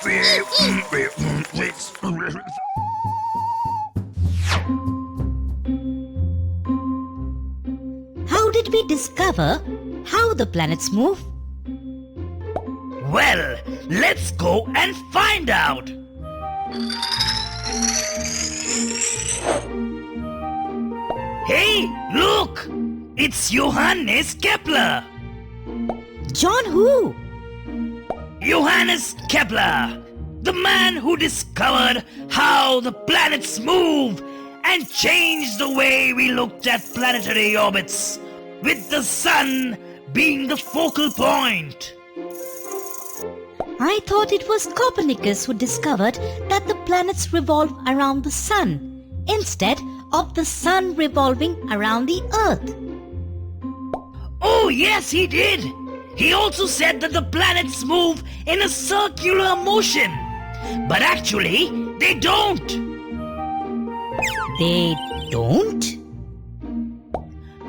How did we discover how the planets move? Well, let's go and find out. Hey, look! It's Johannes Kepler! John who? Johannes Kepler! The man who discovered how the planets move and changed the way we looked at planetary orbits, with the sun being the focal point. I thought it was Copernicus who discovered that the planets revolve around the sun, instead of the sun revolving around the earth. Oh yes, he did! He also said that the planets move in a circular motion. But actually, they don't. They don't?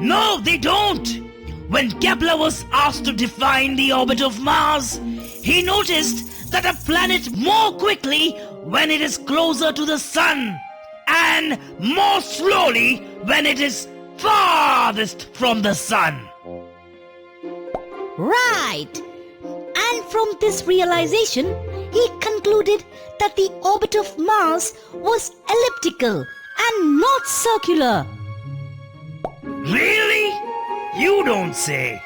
No, they don't. When Kepler was asked to define the orbit of Mars, he noticed that a planet moves quickly when it is closer to the sun and more slowly when it is farthest from the sun. Right. And from this realization, he concluded that the orbit of Mars was elliptical and not circular. Really? You don't say.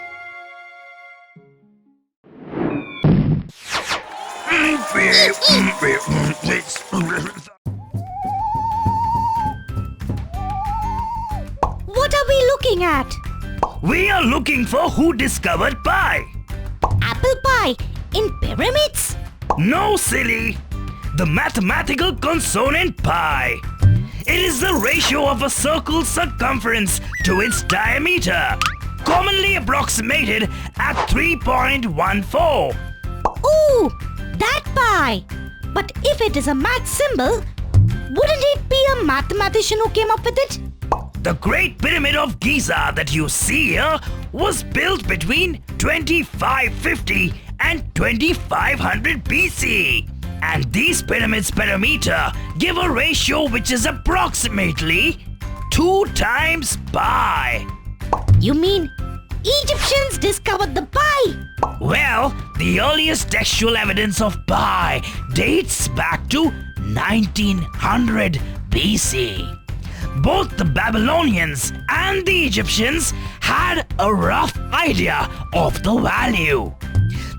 What are we looking at? We are looking for who discovered pi. Apple pie in pyramids? No, silly. The mathematical consonant pi. It is the ratio of a circle's circumference to its diameter, commonly approximated at 3.14. Ooh, that pi! But if it is a math symbol, wouldn't it be a mathematician who came up with it? The Great Pyramid of Giza that you see here was built between 2550 and 2500 BC. And these pyramids per meter give a ratio which is approximately 2 times pi. You mean Egyptians discovered the pi? Well, the earliest textual evidence of pi dates back to 1900 BC. Both the Babylonians and the Egyptians had a rough idea of the value.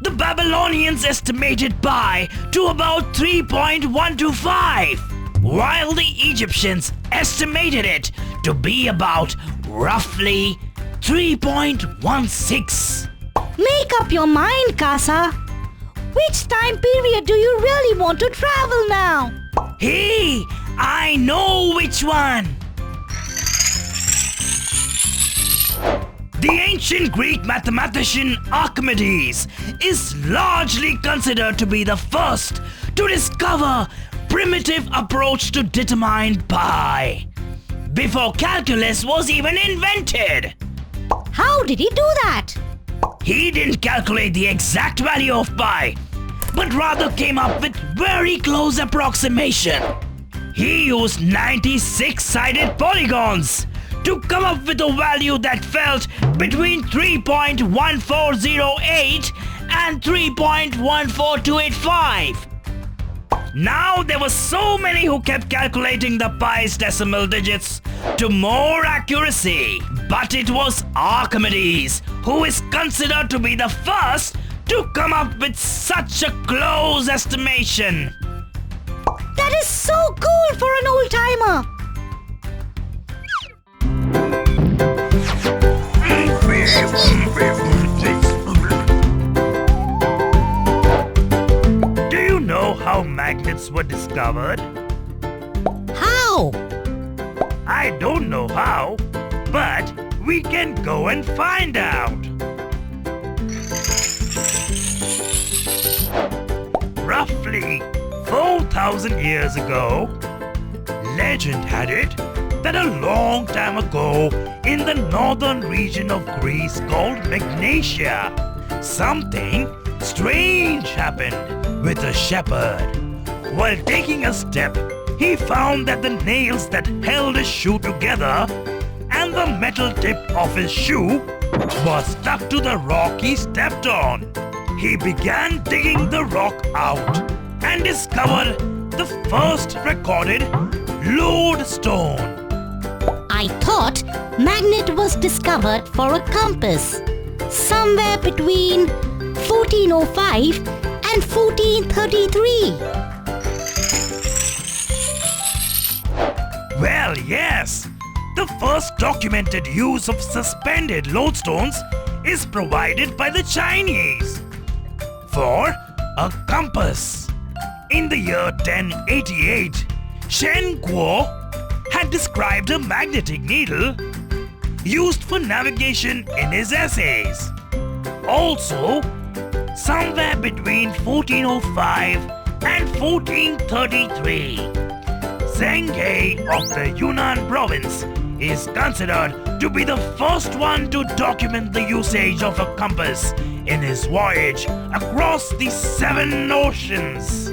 The Babylonians estimated pi to about 3.125, while the Egyptians estimated it to be about roughly 3.16. Make up your mind, Casa. Which time period do you really want to travel now? Hey, I know which one. The ancient Greek mathematician Archimedes is largely considered to be the first to discover primitive approach to determine pi, before calculus was even invented. How did he do that? He didn't calculate the exact value of pi, but rather came up with very close approximation. He used 96-sided polygons to come up with a value that felt between 3.1408 and 3.14285. Now there were so many who kept calculating the pi's decimal digits to more accuracy, but it was Archimedes who is considered to be the first to come up with such a close estimation. That is so cool for an old-timer. Do you know how magnets were discovered? How? I don't know how, but we can go and find out. Roughly 4,000 years ago, legend had it that a long time ago in the northern region of Greece called Magnesia, something strange happened. with a shepherd. While taking a step, he found that the nails that held his shoe together and the metal tip of his shoe was stuck to the rock he stepped on. He began digging the rock out and discovered the first recorded lodestone. I thought magnet was discovered for a compass somewhere between 1405 and 1433. Well, yes. The first documented use of suspended lodestones is provided by the Chinese for a compass. In the year 1088, Shen Guo had described a magnetic needle used for navigation in his essays. Also, somewhere between 1405 and 1433, Zheng He of the Yunnan province is considered to be the first one to document the usage of a compass in his voyage across the 7 oceans.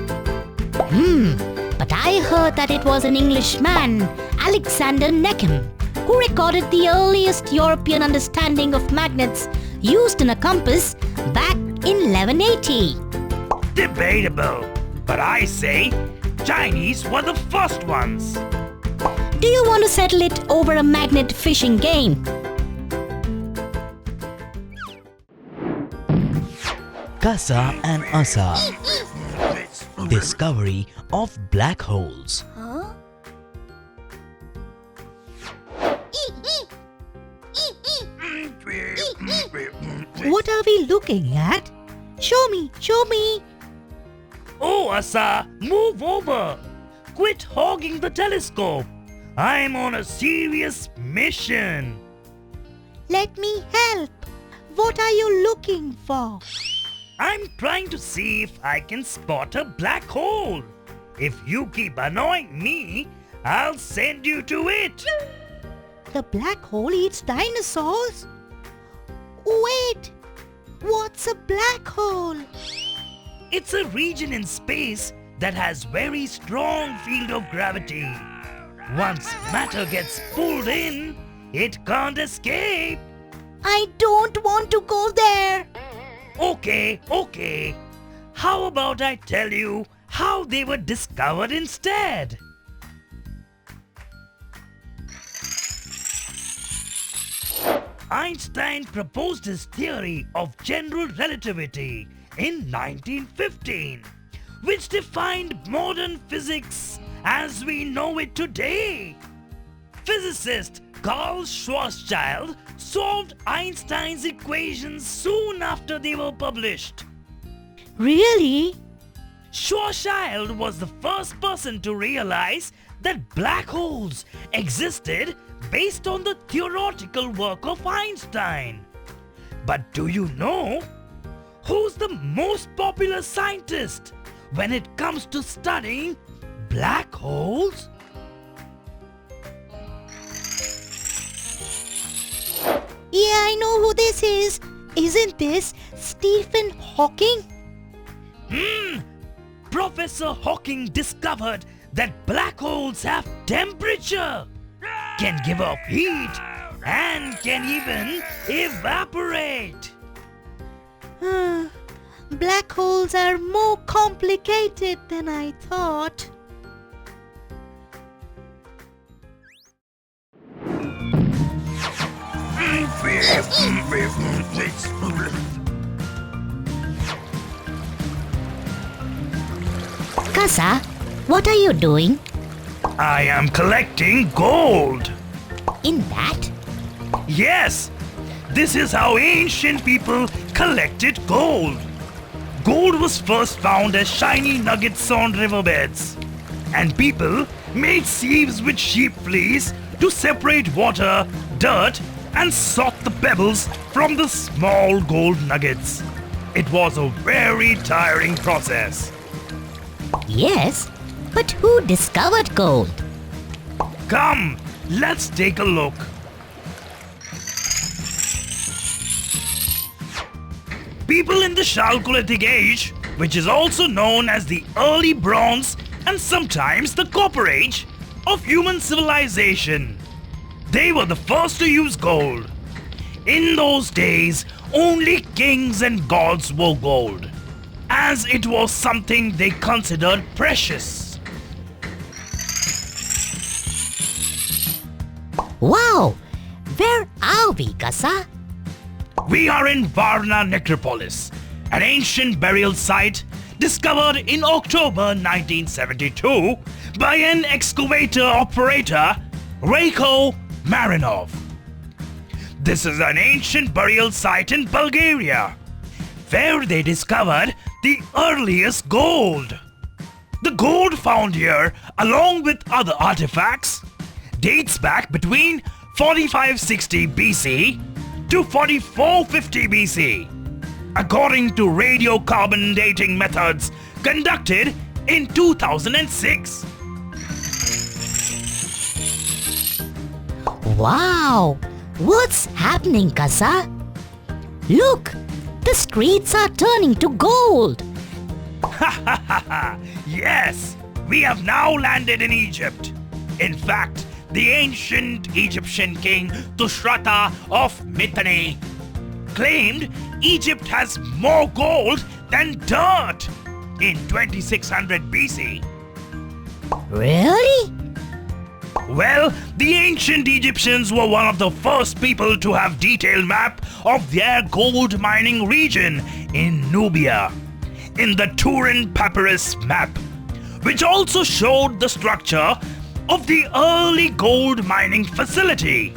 But I heard that it was an Englishman, Alexander Neckham, who recorded the earliest European understanding of magnets used in a compass back in 1180. Debatable, but I say Chinese were the first ones. Do you want to settle it over a magnet fishing game? Casa and Asa. Discovery of black holes. What are we looking at? Show me, show me. Oh, Asa, move over. Quit hogging the telescope. I'm on a serious mission. Let me help. What are you looking for? I'm trying to see if I can spot a black hole. If you keep annoying me, I'll send you to it. The black hole eats dinosaurs? Wait, what's a black hole? It's a region in space that has very strong field of gravity. Once matter gets pulled in, it can't escape. I don't want to go there. Okay. How about I tell you how they were discovered instead? Einstein proposed his theory of general relativity in 1915, which defined modern physics as we know it today. Physicist Carl Schwarzschild solved Einstein's equations soon after they were published. Really? Schwarzschild was the first person to realize that black holes existed based on the theoretical work of Einstein. But do you know who's the most popular scientist when it comes to studying black holes? Yeah, I know who this is. Isn't this Stephen Hawking? Professor Hawking discovered that black holes have temperature, can give off heat, and can even evaporate. Black holes are more complicated than I thought. Casa, what are you doing? I am collecting gold. In that? Yes, this is how ancient people collected gold. Gold was first found as shiny nuggets on riverbeds, and people made sieves with sheep fleas to separate water, dirt, and sort the pebbles from the small gold nuggets. It was a very tiring process. Yes, but who discovered gold? Come, let's take a look. People in the Chalcolithic age which is also known as the early bronze and sometimes the copper age of human civilization. They were the first to use gold. In those days, only kings and gods wore gold, as it was something they considered precious. Wow! Where are we, Casa? We are in Varna Necropolis, an ancient burial site discovered in October 1972 by an excavator operator, Rayko Marinov. This is an ancient burial site in Bulgaria, where they discovered the earliest gold. The gold found here, along with other artifacts, dates back between 4560 BC to 4450 BC, according to radiocarbon dating methods conducted in 2006. Wow! What's happening, Casa? Look! The streets are turning to gold! Yes, we have now landed in Egypt. In fact, the ancient Egyptian king Tushratta of Mitanni claimed Egypt has more gold than dirt in 2600 BC. Really? Well, the ancient Egyptians were one of the first people to have detailed map of their gold mining region in Nubia in the Turin Papyrus map, which also showed the structure of the early gold mining facility.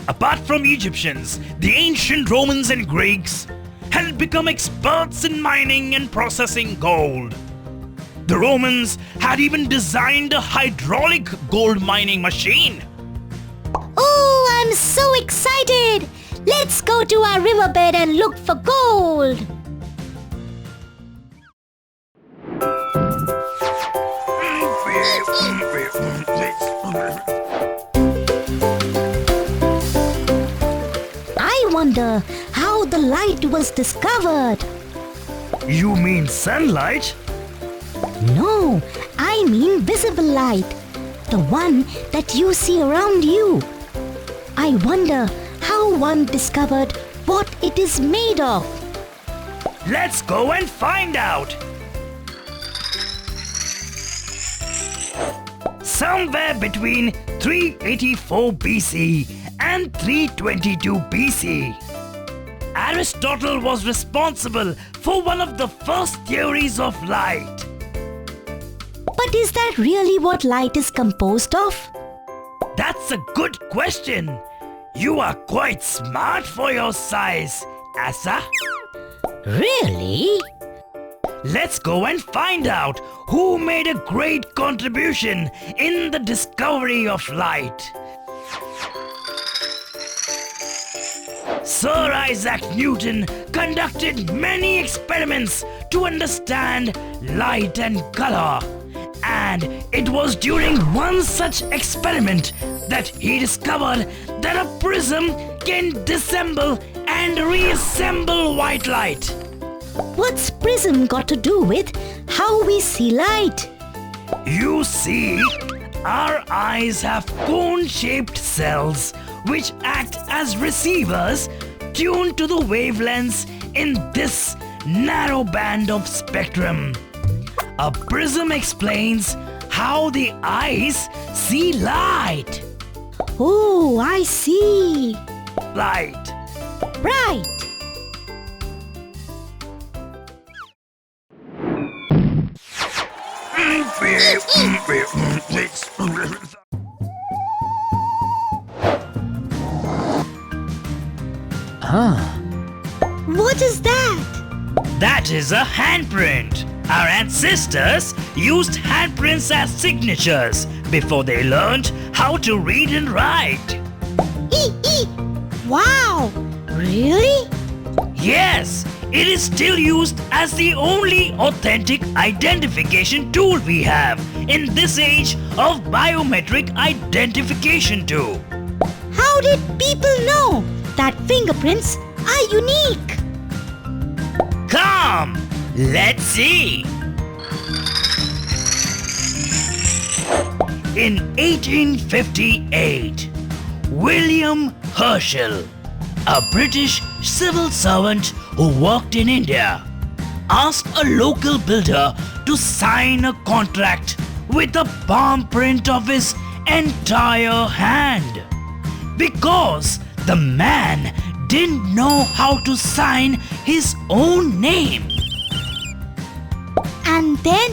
Apart from Egyptians, the ancient Romans and Greeks had become experts in mining and processing gold. The Romans had even designed a hydraulic gold mining machine. Oh, I'm so excited! Let's go to our riverbed and look for gold! I wonder how the light was discovered. You mean sunlight? No, I mean visible light. The one that you see around you. I wonder how one discovered what it is made of. Let's go and find out. Somewhere between 384 BC and 322 BC, Aristotle was responsible for one of the first theories of light. But is that really what light is composed of? That's a good question. You are quite smart for your size, Asa. Really? Let's go and find out who made a great contribution in the discovery of light. Sir Isaac Newton conducted many experiments to understand light and color. And it was during one such experiment that he discovered that a prism can disassemble and reassemble white light. What's prism got to do with how we see light? You see, our eyes have cone-shaped cells which act as receivers tuned to the wavelengths in this narrow band of spectrum. A prism explains how the eyes see light. Oh, I see. Light. Right. What is that? That is a handprint. Our ancestors used handprints as signatures before they learned how to read and write. Wow! Really? Yes, it is still used as the only authentic identification tool we have in this age of biometric identification too. How did people know that fingerprints are unique? Come, Let's see. In 1858, William Herschel, a British civil servant who worked in India, asked a local builder to sign a contract with a palm print of his entire hand because the man didn't know how to sign his own name. And then?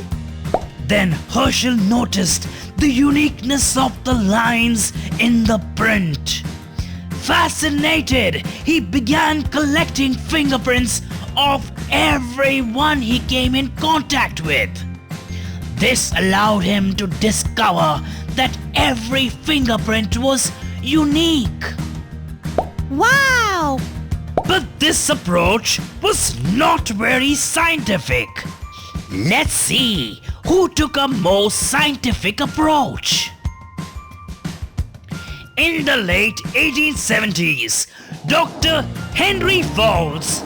Then Herschel noticed the uniqueness of the lines in the print. Fascinated, he began collecting fingerprints of everyone he came in contact with. This allowed him to discover that every fingerprint was unique. Wow! But this approach was not very scientific. Let's see who took a more scientific approach. In the late 1870s, Dr. Henry Fowles,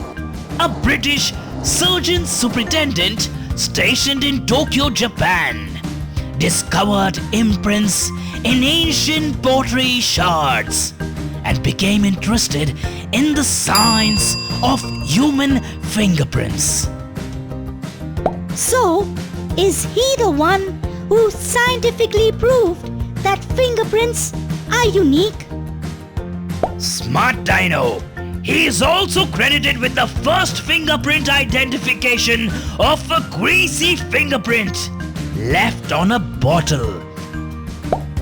a British surgeon superintendent stationed in Tokyo, Japan, discovered imprints in ancient pottery shards and became interested in the science of human fingerprints. So, is he the one who scientifically proved that fingerprints are unique? Smart Dino. He is also credited with the first fingerprint identification of a greasy fingerprint left on a bottle.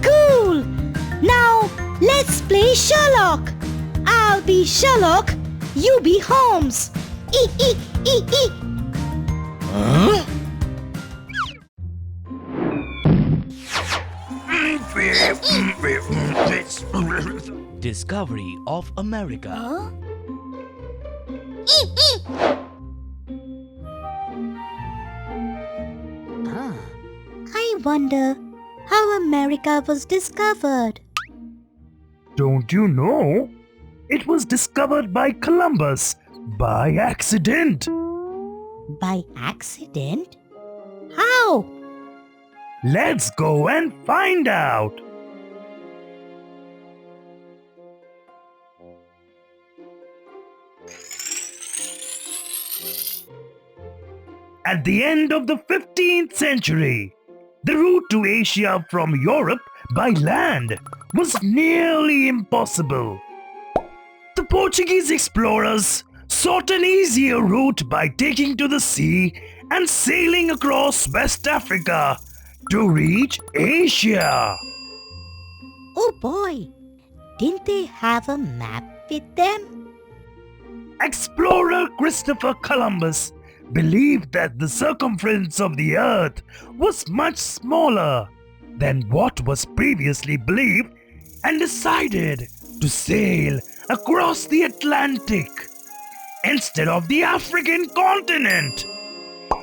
Cool! Now, let's play Sherlock. I'll be Sherlock, you be Holmes. E. Huh? Discovery of America. Huh? I wonder how America was discovered. Don't you know? It was discovered by Columbus by accident. By accident? How? Let's go and find out. At the end of the 15th century, the route to Asia from Europe by land was nearly impossible. The Portuguese explorers sought an easier route by taking to the sea and sailing across West Africa to reach Asia. Oh boy, didn't they have a map with them? Explorer Christopher Columbus believed that the circumference of the earth was much smaller than what was previously believed and decided to sail across the Atlantic instead of the African continent.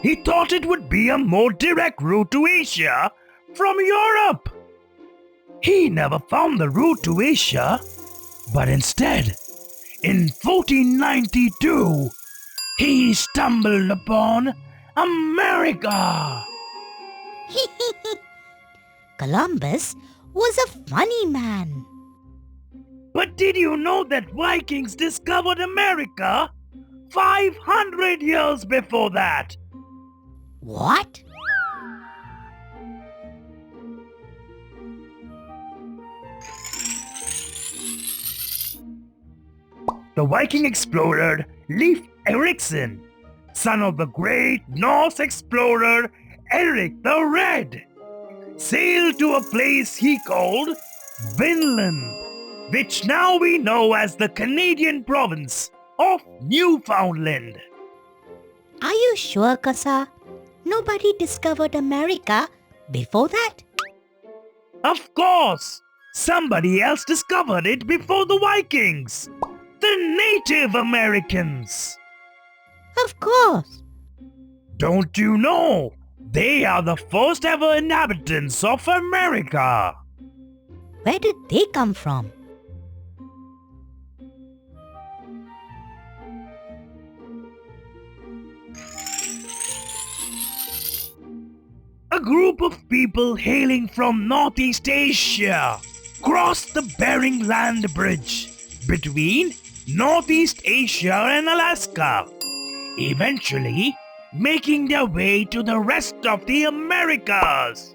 He thought it would be a more direct route to Asia from Europe. He never found the route to Asia, but instead, in 1492, he stumbled upon America. Columbus was a funny man. But did you know that Vikings discovered America 500 years before that? What? The Viking explorer Leif Erikson, son of the great Norse explorer Eric the Red, sailed to a place he called Vinland, which now we know as the Canadian province of Newfoundland. Are you sure, Casa? Nobody discovered America before that? Of course! Somebody else discovered it before the Vikings! The Native Americans! Of course. Don't you know? They are the first ever inhabitants of America! Where did they come from? a group of people hailing from Northeast Asia crossed the Bering Land Bridge between Northeast Asia and Alaska, eventually making their way to the rest of the Americas.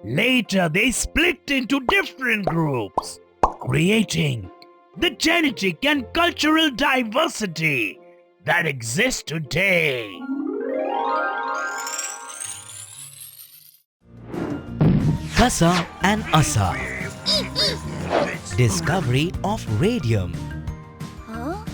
Later, they split into different groups, creating the genetic and cultural diversity that exists today. Casa and Asa. Discovery of radium. Huh?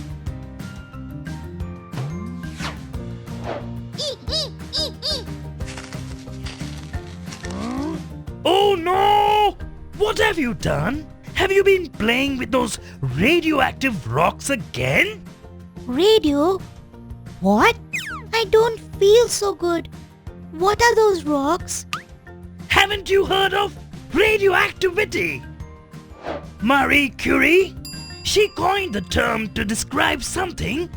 Oh no! What have you done? Have you been playing with those radioactive rocks again? Radio? What? I don't feel so good. What are those rocks? Haven't you heard of radioactivity? Marie Curie? She coined the term to describe something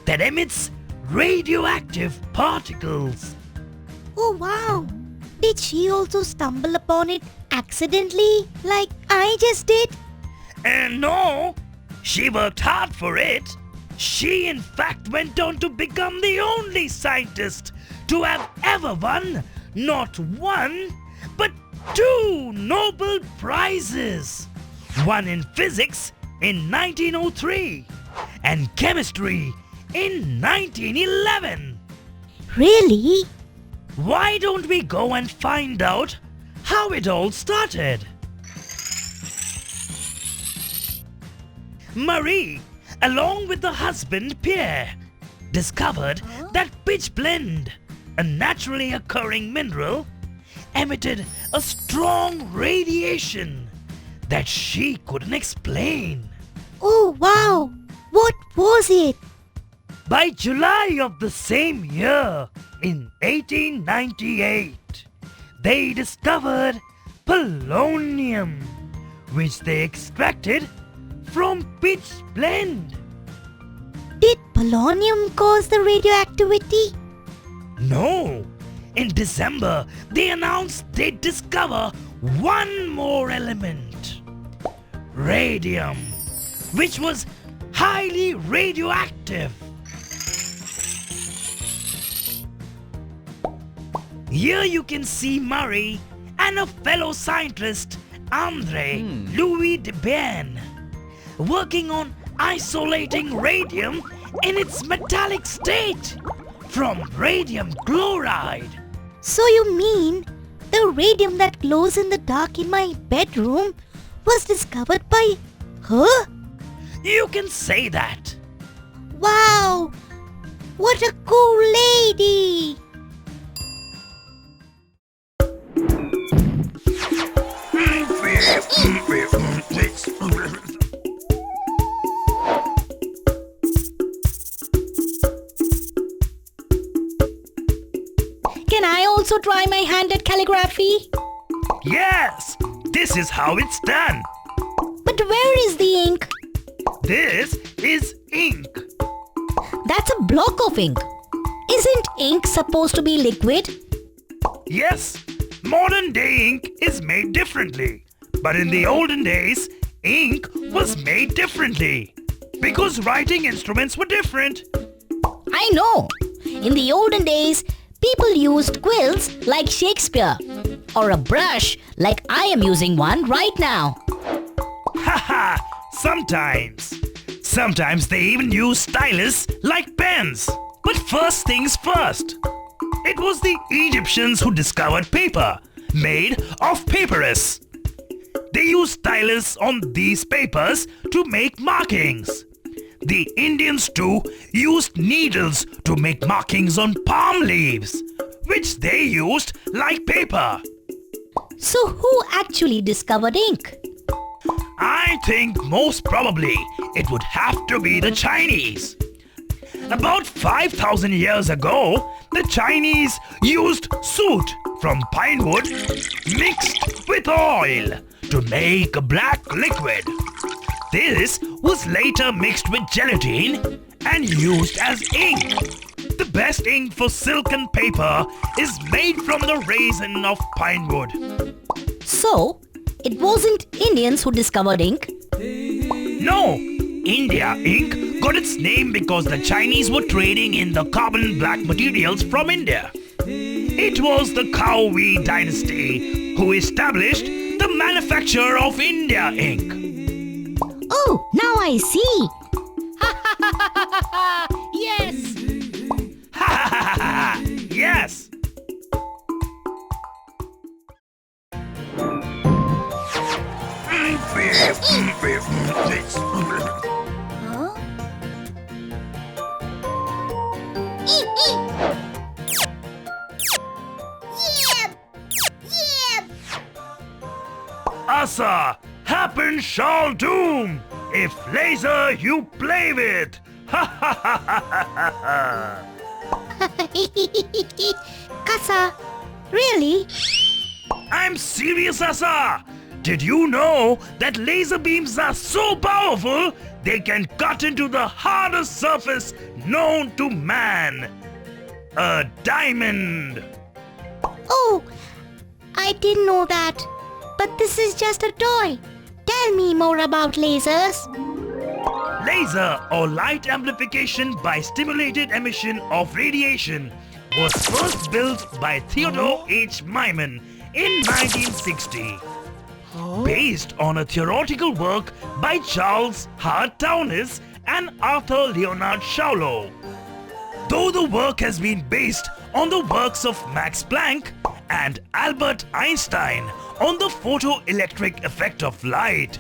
that emits radioactive particles. Oh wow! Did she also stumble upon it accidentally like I just did? And no, she worked hard for it. She in fact went on to become the only scientist to have ever won not one, but 2 Nobel Prizes. One in physics in 1903 and chemistry in 1911. Really? Why don't we go and find out how it all started? Marie, along with her husband Pierre, discovered that pitchblende, a naturally occurring mineral, emitted a strong radiation that she couldn't explain. Oh wow! What was it? By July of the same year, in 1898, they discovered polonium, which they extracted from pitchblende. Did polonium cause the radioactivity? No! In December, they announced they'd discover one more element, radium, which was highly radioactive. Here you can see Murray and a fellow scientist, André Louis de Bain, working on isolating radium in its metallic state from radium chloride. So you mean the radium that glows in the dark in my bedroom was discovered by her? You can say that. Wow! What a cool lady! Can I also try my hand at calligraphy? Yes, this is how it's done. But where is the ink? This is ink. That's a block of ink. Isn't ink supposed to be liquid? Yes, modern day ink is made differently. But in the olden days, ink was made differently. Because writing instruments were different. I know. In the olden days, people used quills like Shakespeare, or a brush like I am using one right now. Haha, sometimes. Sometimes they even use stylus like pens. But first things first. It was the Egyptians who discovered paper, made of papyrus. They used stylus on these papers to make markings. The Indians too used needles to make markings on palm leaves, which they used like paper. So who actually discovered ink? I think most probably it would have to be the Chinese. About 5,000 years ago, the Chinese used soot from pine wood mixed with oil to make a black liquid. This was later mixed with gelatin and used as ink. The best ink for silk and paper is made from the resin of pine wood. So, it wasn't Indians who discovered ink. No, India ink got its name because the Chinese were trading in the carbon black materials from India. It was the Kawi dynasty who established the manufacture of India ink. Oh, now I see. Yes. Yes. Huh? Asa, happen shall doom. If laser you play with. Casa, really? I'm serious, Asa. Did you know that laser beams are so powerful they can cut into the hardest surface known to man? A diamond. Oh, I didn't know that. But this is just a toy. Tell me more about lasers. Laser or light amplification by stimulated emission of radiation was first built by Theodore H. Myman in 1960. Based on a theoretical work by Charles Hart Townes and Arthur Leonard Schaulow. Though the work has been based on the works of Max Planck and Albert Einstein on the photoelectric effect of light,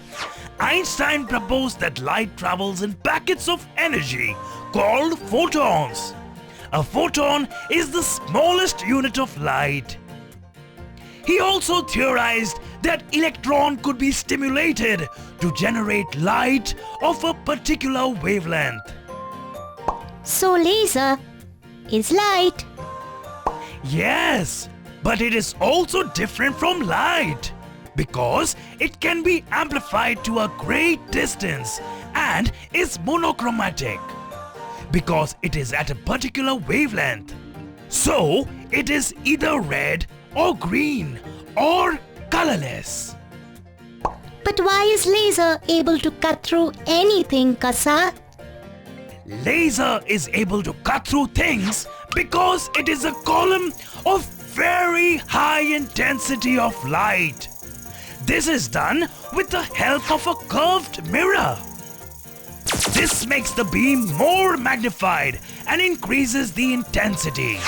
Einstein proposed that light travels in packets of energy called photons. A photon is the smallest unit of light. He also theorized that electron could be stimulated to generate light of a particular wavelength. So laser is light. Yes, but it is also different from light because it can be amplified to a great distance and is monochromatic because it is at a particular wavelength. So it is either red or green or colorless. But why is laser able to cut through anything, Casa? Laser is able to cut through things because it is a column of very high intensity of light. This is done with the help of a curved mirror. This makes the beam more magnified and increases the intensity.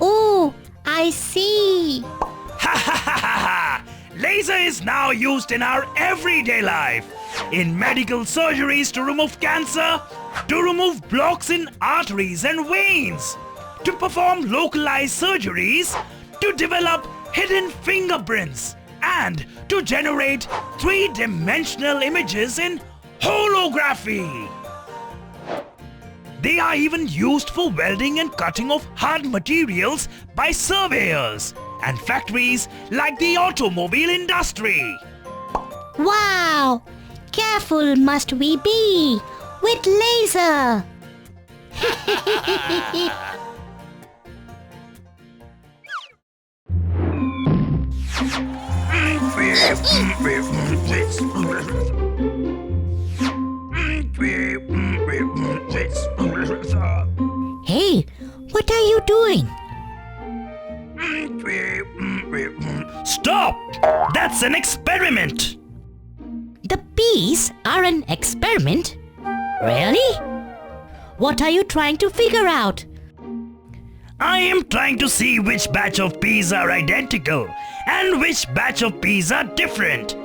Oh, I see. Ha ha ha ha ha! Laser is now used in our everyday life. In medical surgeries to remove cancer, to remove blocks in arteries and veins, to perform localized surgeries, to develop hidden fingerprints, and to generate three-dimensional images in holography. They are even used for welding and cutting of hard materials by surveyors and factories like the automobile industry. Wow! Careful must we be with laser. Hey, what are you doing? Stop! That's an experiment! The peas are an experiment? Really? What are you trying to figure out? I am trying to see which batch of peas are identical and which batch of peas are different.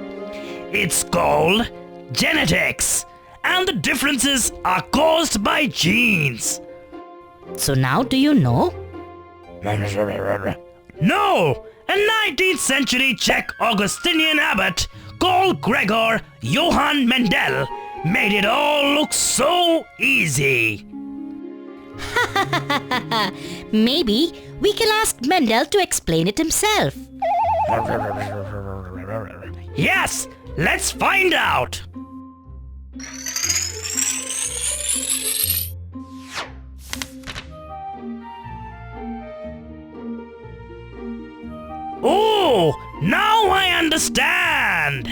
It's called genetics, and the differences are caused by genes. So now do you know? No! A 19th century Czech Augustinian abbot called Gregor Johann Mendel made it all look so easy. Maybe we can ask Mendel to explain it himself. Yes, let's find out. Oh, now I understand.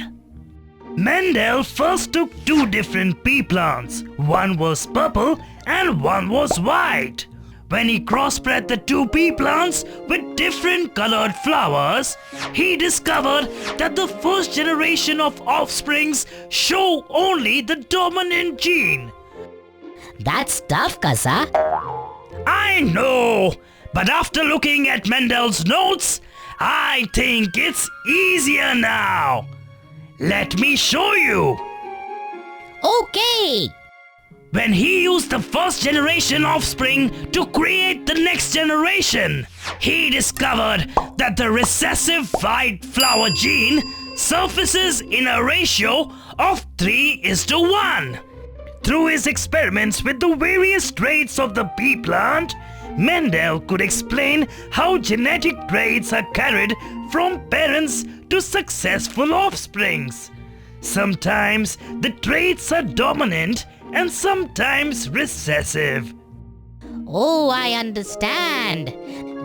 Mendel first took two different pea plants. One was purple and one was white. When he crossbred the two pea plants with different colored flowers, he discovered that the first generation of offsprings show only the dominant gene. That's tough, Casa. I know, but after looking at Mendel's notes, I think it's easier now. Let me show you. Okay. When he used the first generation offspring to create the next generation, he discovered that the recessive white flower gene surfaces in a ratio of 3:1. Through his experiments with the various traits of the pea plant, Mendel could explain how genetic traits are carried from parents to successful offsprings. Sometimes the traits are dominant and sometimes recessive. Oh, I understand.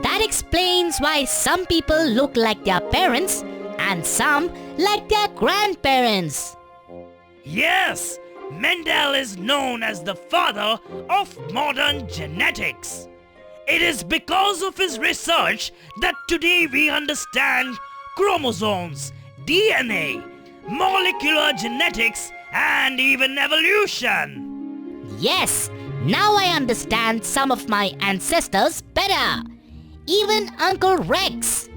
That explains why some people look like their parents and some like their grandparents. Yes, Mendel is known as the father of modern genetics. It is because of his research that today we understand chromosomes, DNA, molecular genetics, and even evolution. Yes, now I understand some of my ancestors better. Even Uncle Rex.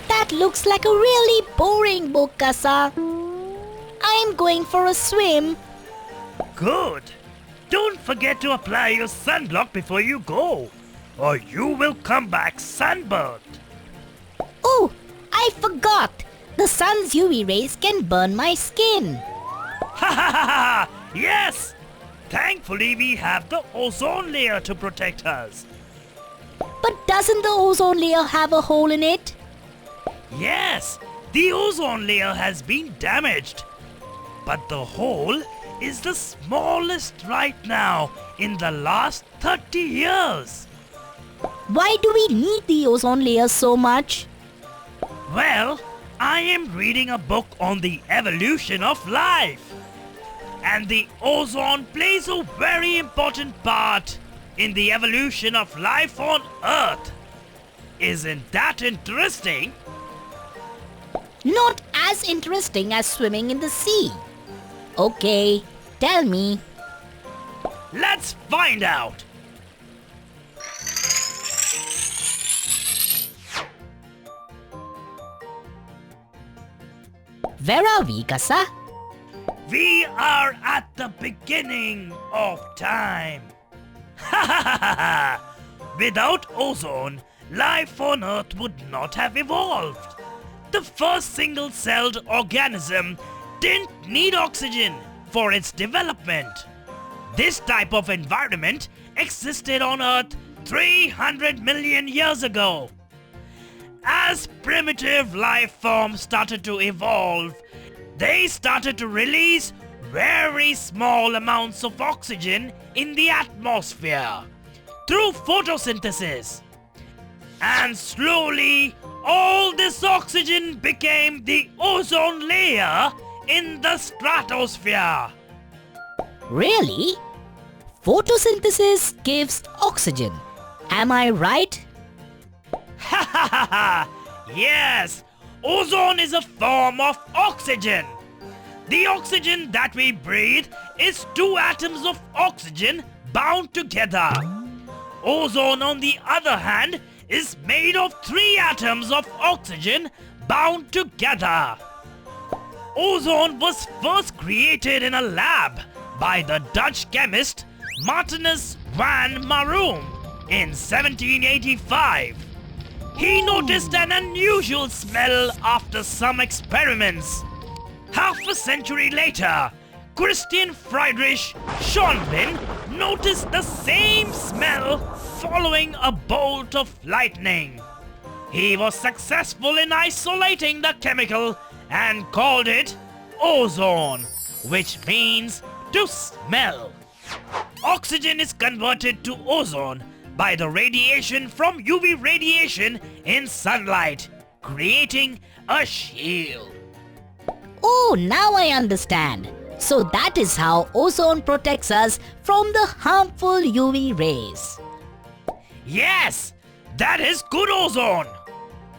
That looks like a really boring book, Casa. I'm going for a swim. Good. Don't forget to apply your sunblock before you go, or you will come back sunburned. Oh, I forgot. The sun's UV rays can burn my skin. Ha ha ha ha! Yes! Thankfully we have the ozone layer to protect us. But doesn't the ozone layer have a hole in it? Yes, the ozone layer has been damaged. But the hole is the smallest right now in the last 30 years. Why do we need the ozone layer so much? Well, I am reading a book on the evolution of life. And the ozone plays a very important part in the evolution of life on Earth. Isn't that interesting? Not as interesting as swimming in the sea. Okay, tell me. Let's find out. Where are we, Casa? We are at the beginning of time. Ha ha ha ha ha! Without ozone, life on Earth would not have evolved. The first single-celled organism didn't need oxygen for its development. This type of environment existed on Earth 300 million years ago. As primitive life forms started to evolve, they started to release very small amounts of oxygen in the atmosphere through photosynthesis. And slowly, all this oxygen became the ozone layer in the stratosphere. Really? Photosynthesis gives oxygen. Am I right? Ha ha ha ha! Yes! Ozone is a form of oxygen. The oxygen that we breathe is 2 atoms of oxygen bound together. Ozone, on the other hand, is made of 3 atoms of oxygen bound together. Ozone was first created in a lab by the Dutch chemist Martinus van Marum in 1785. He noticed an unusual smell after some experiments. Half a century later, Christian Friedrich Schonbein noticed the same smell following a bolt of lightning. He was successful in isolating the chemical and called it ozone, which means to smell. Oxygen is converted to ozone by the radiation from UV radiation in sunlight, creating a shield. Oh, now I understand. So that is how ozone protects us from the harmful UV rays. Yes, that is good ozone.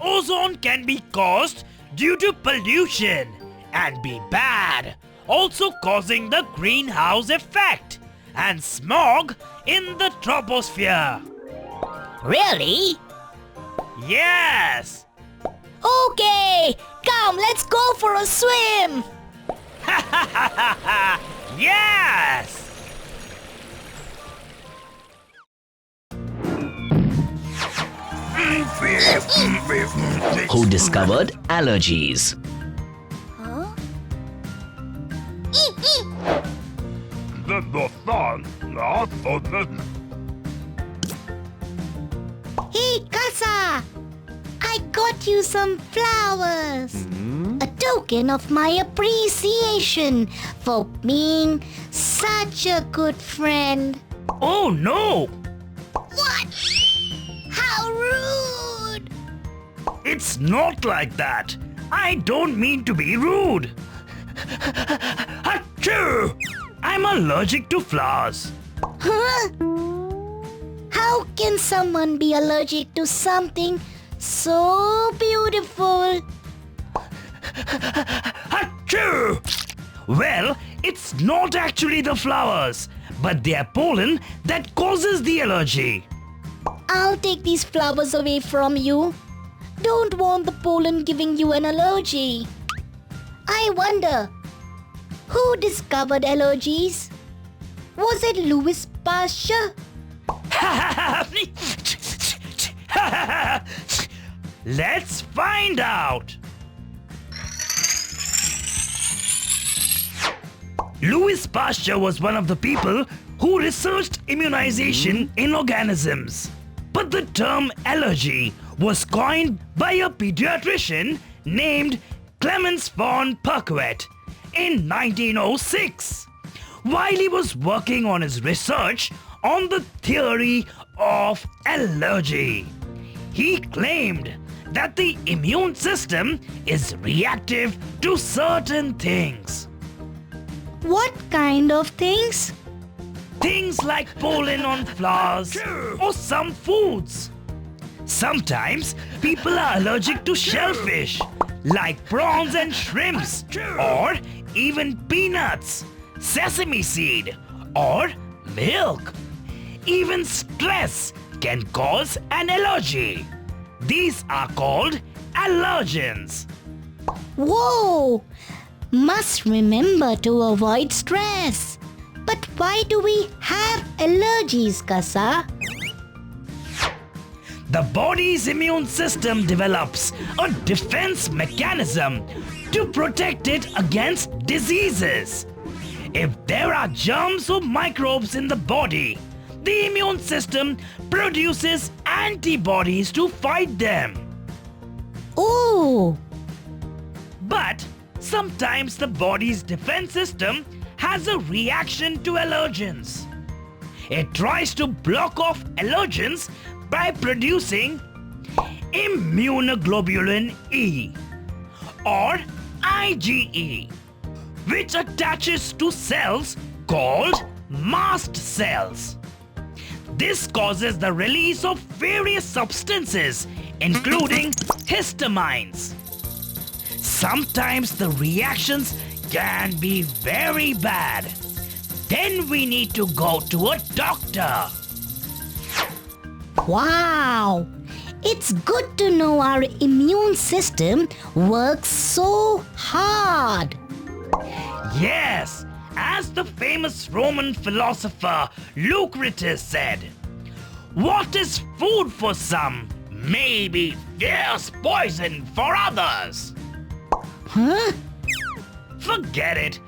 Ozone can be caused due to pollution and be bad, also causing the greenhouse effect and smog in the troposphere. Really? Yes. Okay, come, let's go for a swim. Yes. Who discovered allergies? Hey, Casa! I got you some flowers. A token of my appreciation for being such a good friend. Oh no! What? How rude! It's not like that. I don't mean to be rude. Achoo! I'm allergic to flowers. Huh? How can someone be allergic to something so beautiful? Achoo! Well, it's not actually the flowers, but their pollen that causes the allergy. I'll take these flowers away from you. Don't want the pollen giving you an allergy. I wonder, who discovered allergies? Was it Louis Pasteur? Let's find out. Louis Pasteur was one of the people who researched immunization in organisms. But the term allergy was coined by a pediatrician named Clemens von Perquet in 1906, while he was working on his research on the theory of allergy. He claimed that the immune system is reactive to certain things. What kind of things? Things like pollen on flowers or some foods. Sometimes people are allergic to shellfish, like prawns and shrimps, or even peanuts, sesame seed, or milk. Even stress can cause an allergy. These are called allergens. Whoa! Must remember to avoid stress. But why do we have allergies, Casa? The body's immune system develops a defense mechanism to protect it against diseases. If there are germs or microbes in the body, the immune system produces antibodies to fight them. Oh! But sometimes the body's defense system has a reaction to allergens. It tries to block off allergens by producing immunoglobulin E or IgE, which attaches to cells called mast cells. This causes the release of various substances, including histamines. Sometimes the reactions can be very bad. Then we need to go to a doctor. Wow! It's good to know our immune system works so hard. Yes, as the famous Roman philosopher Lucretius said, what is food for some may be fierce poison for others. Huh? Forget it.